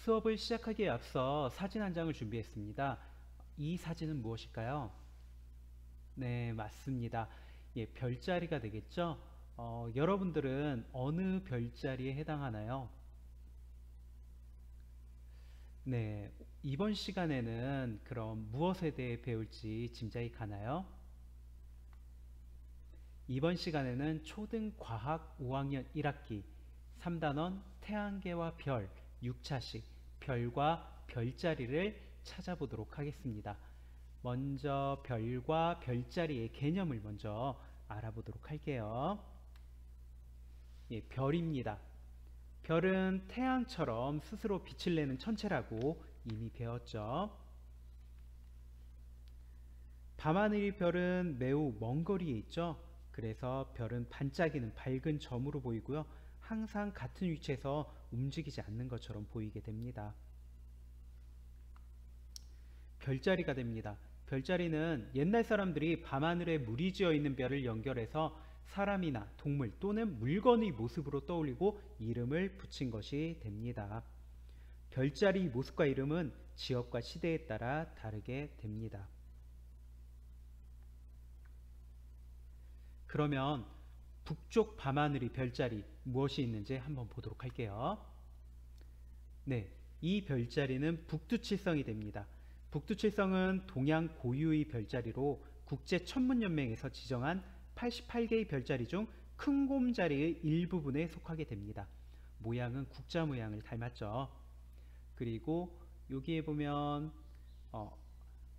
수업을 시작하기에 앞서 사진 한 장을 준비했습니다. 이 사진은 무엇일까요? 네, 맞습니다. 예, 별자리가 되겠죠? 여러분들은 어느 별자리에 해당하나요? 네, 이번 시간에는 그럼 무엇에 대해 배울지 짐작이 가나요? 이번 시간에는 초등과학 5학년 1학기 3단원 태양계와 별 6차식 별과 별자리를 찾아보도록 하겠습니다. 먼저 별과 별자리의 개념을 먼저 알아보도록 할게요. 예, 별입니다. 별은 태양처럼 스스로 빛을 내는 천체라고 이미 배웠죠. 밤하늘의 별은 매우 먼 거리에 있죠. 그래서 별은 반짝이는 밝은 점으로 보이고요. 항상 같은 위치에서 움직이지 않는 것처럼 보이게 됩니다. 별자리가 됩니다. 별자리는 옛날 사람들이 밤하늘에 물이 지어 있는 별을 연결해서 사람이나 동물 또는 물건의 모습으로 떠올리고 이름을 붙인 것이 됩니다. 별자리 모습과 이름은 지역과 시대에 따라 다르게 됩니다. 그러면 북쪽 밤하늘의 별자리 무엇이 있는지 한번 보도록 할게요. 네, 이 별자리는 북두칠성이 됩니다. 북두칠성은 동양 고유의 별자리로 국제천문연맹에서 지정한 88개의 별자리 중 큰 곰자리의 일부분에 속하게 됩니다. 모양은 국자 모양을 닮았죠. 그리고 여기에 보면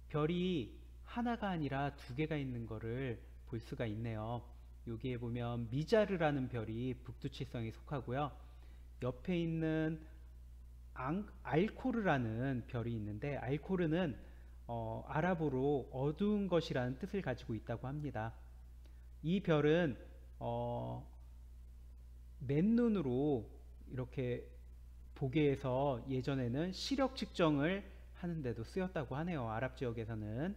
별이 하나가 아니라 두 개가 있는 것을 볼 수가 있네요. 여기에 보면 미자르라는 별이 북두칠성에 속하고요. 옆에 있는 알코르라는 별이 있는데 알코르는 아랍어로 어두운 것이라는 뜻을 가지고 있다고 합니다. 이 별은 맨눈으로 이렇게 보게 해서 예전에는 시력 측정을 하는데도 쓰였다고 하네요. 아랍 지역에서는.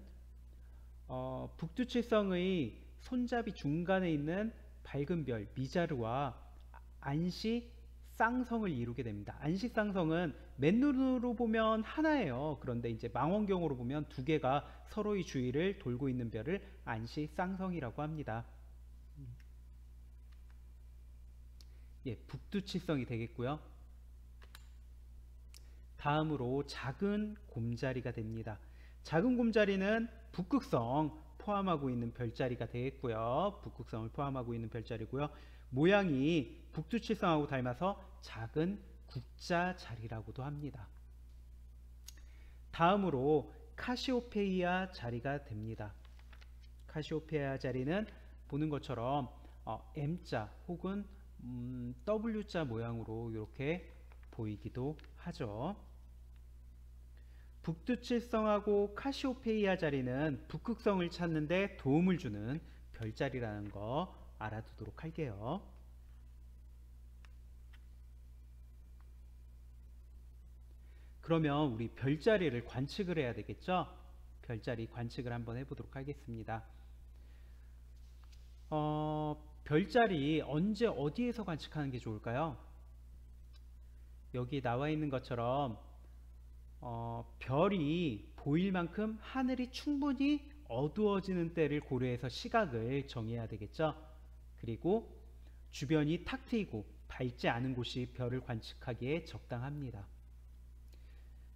북두칠성의 손잡이 중간에 있는 밝은 별 미자르와 안시 쌍성을 이루게 됩니다. 안시 쌍성은 맨눈으로 보면 하나예요. 그런데 이제 망원경으로 보면 두 개가 서로의 주위를 돌고 있는 별을 안시 쌍성이라고 합니다. 예, 북두칠성이 되겠고요. 다음으로 작은 곰자리가 됩니다. 작은 곰자리는 북극성 포함하고 있는 별자리가 되겠고요. 북극성을 포함하고 있는 별자리고요. 모양이 북두칠성하고 닮아서 작은 국자자리라고도 합니다. 다음으로 카시오페이아 자리가 됩니다. 카시오페이아 자리는 보는 것처럼 M자 혹은 W자 모양으로 이렇게 보이기도 하죠. 북두칠성하고 카시오페이아 자리는 북극성을 찾는 데 도움을 주는 별자리라는 거 알아두도록 할게요. 그러면 우리 별자리를 관측을 해야 되겠죠? 별자리 관측을 한번 해보도록 하겠습니다. 별자리 언제 어디에서 관측하는 게 좋을까요? 여기 나와 있는 것처럼 별이 보일 만큼 하늘이 충분히 어두워지는 때를 고려해서 시각을 정해야 되겠죠. 그리고 주변이 탁 트이고 밝지 않은 곳이 별을 관측하기에 적당합니다.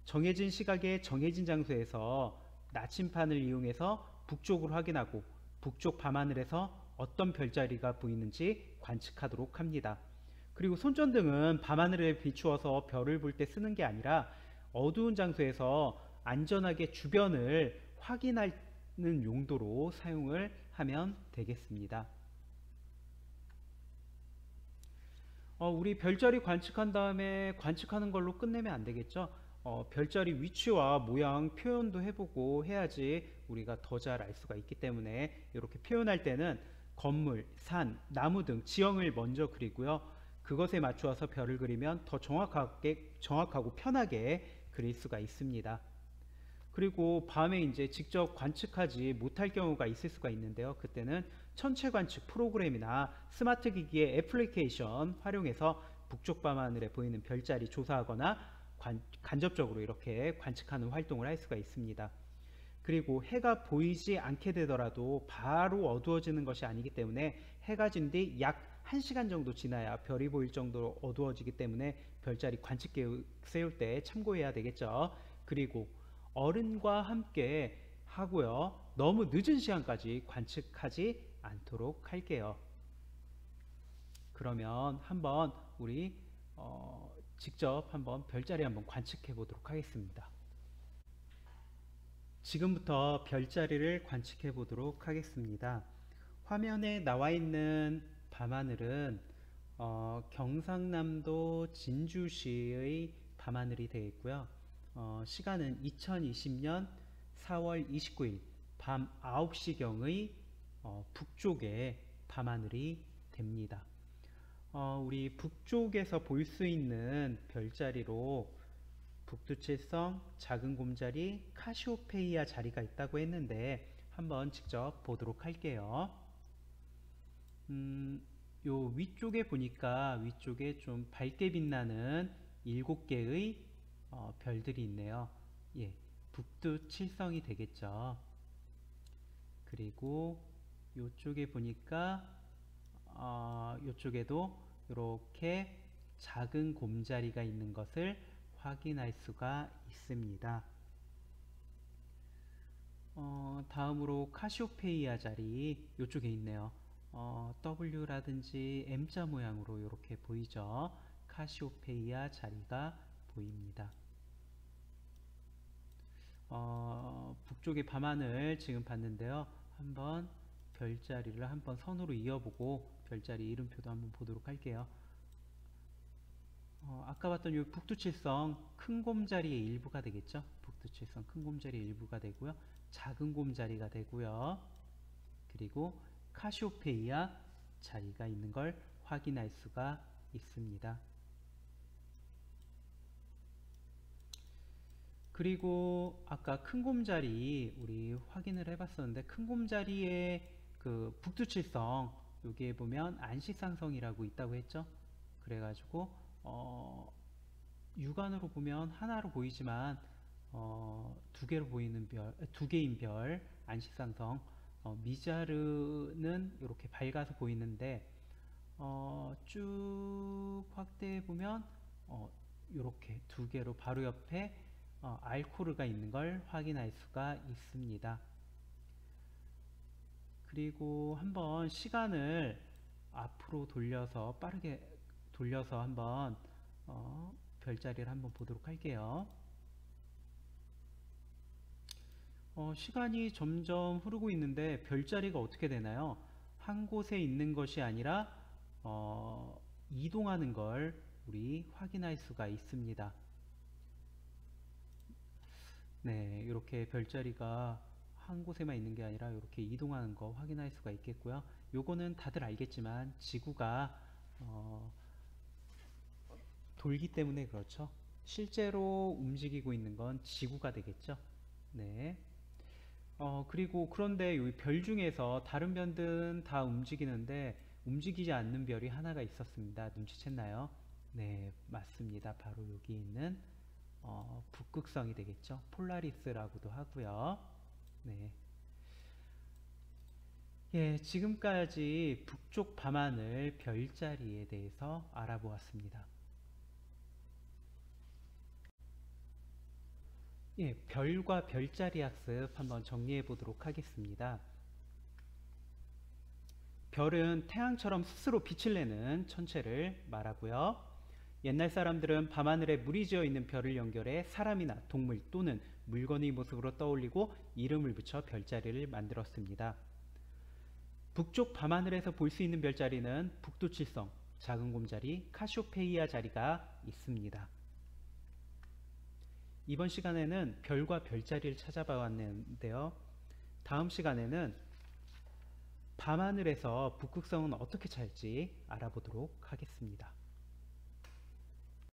정해진 시각에 정해진 장소에서 나침판을 이용해서 북쪽을 확인하고 북쪽 밤하늘에서 어떤 별자리가 보이는지 관측하도록 합니다. 그리고 손전등은 밤하늘에 비추어서 별을 볼 때 쓰는 게 아니라 어두운 장소에서 안전하게 주변을 확인하는 용도로 사용을 하면 되겠습니다. 우리 별자리 관측한 다음에 관측하는 걸로 끝내면 안 되겠죠? 별자리 위치와 모양 표현도 해보고 해야지 우리가 더 잘 알 수가 있기 때문에 이렇게 표현할 때는 건물, 산, 나무 등 지형을 먼저 그리고요. 그것에 맞추어서 별을 그리면 더 정확하고 편하게 그릴 수가 있습니다. 그리고 밤에 이제 직접 관측하지 못할 경우가 있을 수가 있는데요. 그때는 천체 관측 프로그램이나 스마트 기기의 애플리케이션 활용해서 북쪽 밤하늘에 보이는 별자리 조사하거나 간접적으로 이렇게 관측하는 활동을 할 수가 있습니다. 그리고 해가 보이지 않게 되더라도 바로 어두워지는 것이 아니기 때문에 해가 진 뒤 약 1시간 정도 지나야 별이 보일 정도로 어두워지기 때문에 별자리 관측기 세울 때 참고해야 되겠죠. 그리고 어른과 함께 하고요. 너무 늦은 시간까지 관측하지 않도록 할게요. 그러면 한번 우리 직접 한번 별자리 한번 관측해 보도록 하겠습니다. 지금부터 별자리를 관측해 보도록 하겠습니다. 화면에 나와 있는 밤하늘은 경상남도 진주시의 밤하늘이 되어 있고요. 시간은 2020년 4월 29일 밤 9시경의 북쪽의 밤하늘이 됩니다. 우리 북쪽에서 볼 수 있는 별자리로 북두칠성, 작은 곰자리, 카시오페이아 자리가 있다고 했는데 한번 직접 보도록 할게요. 요 위쪽에 보니까 위쪽에 좀 밝게 빛나는 7개의 별들이 있네요. 예, 북두칠성이 되겠죠. 그리고 요쪽에 보니까 요쪽에도 이렇게 작은 곰자리가 있는 것을 확인할 수가 있습니다. 다음으로 카시오페이아 자리 이쪽에 있네요. W라든지 M자 모양으로 이렇게 보이죠. 카시오페이아 자리가 보입니다. 북쪽의 밤하늘 지금 봤는데요. 한번 별자리를 한번 선으로 이어보고 별자리 이름표도 한번 보도록 할게요. 아까 봤던 이 북두칠성 큰 곰자리의 일부가 되겠죠. 북두칠성 큰 곰자리의 일부가 되고요. 작은 곰자리가 되고요. 그리고 카시오페이아 자리가 있는 걸 확인할 수가 있습니다. 그리고 아까 큰 곰자리 우리 확인을 해봤었는데 큰 곰자리의 그 북두칠성 여기에 보면 안식상성이라고 있다고 했죠. 그래가지고 육안으로 보면 하나로 보이지만 두 개로 보이는 별, 두 개인 별 안식상성 미자르는 이렇게 밝아서 보이는데 쭉 확대해 보면 이렇게 두 개로 바로 옆에 알코르가 있는 걸 확인할 수가 있습니다. 그리고 한번 시간을 앞으로 돌려서 빠르게 돌려서 한번 별자리를 한번 보도록 할게요. 시간이 점점 흐르고 있는데 별자리가 어떻게 되나요? 한 곳에 있는 것이 아니라 이동하는 걸 우리 확인할 수가 있습니다. 네, 이렇게 별자리가 한 곳에만 있는 게 아니라 이렇게 이동하는 거 확인할 수가 있겠고요. 요거는 다들 알겠지만 지구가 돌기 때문에 그렇죠. 실제로 움직이고 있는 건 지구가 되겠죠. 네. 그리고 그런데 여기 별 중에서 다른 별들은 다 움직이는데 움직이지 않는 별이 하나가 있었습니다. 눈치챘나요? 네, 맞습니다. 바로 여기 있는 북극성이 되겠죠. 폴라리스라고도 하고요. 네. 예, 지금까지 북쪽 밤하늘 별자리에 대해서 알아보았습니다. 예, 별과 별자리 학습 한번 정리해 보도록 하겠습니다. 별은 태양처럼 스스로 빛을 내는 천체를 말하고요. 옛날 사람들은 밤하늘에 물이 지어 있는 별을 연결해 사람이나 동물 또는 물건의 모습으로 떠올리고 이름을 붙여 별자리를 만들었습니다. 북쪽 밤하늘에서 볼 수 있는 별자리는 북두칠성, 작은 곰자리, 카시오페이아 자리가 있습니다. 이번 시간에는 별과 별자리를 찾아봐 왔는데요. 다음 시간에는 밤하늘에서 북극성은 어떻게 찾을지 알아보도록 하겠습니다.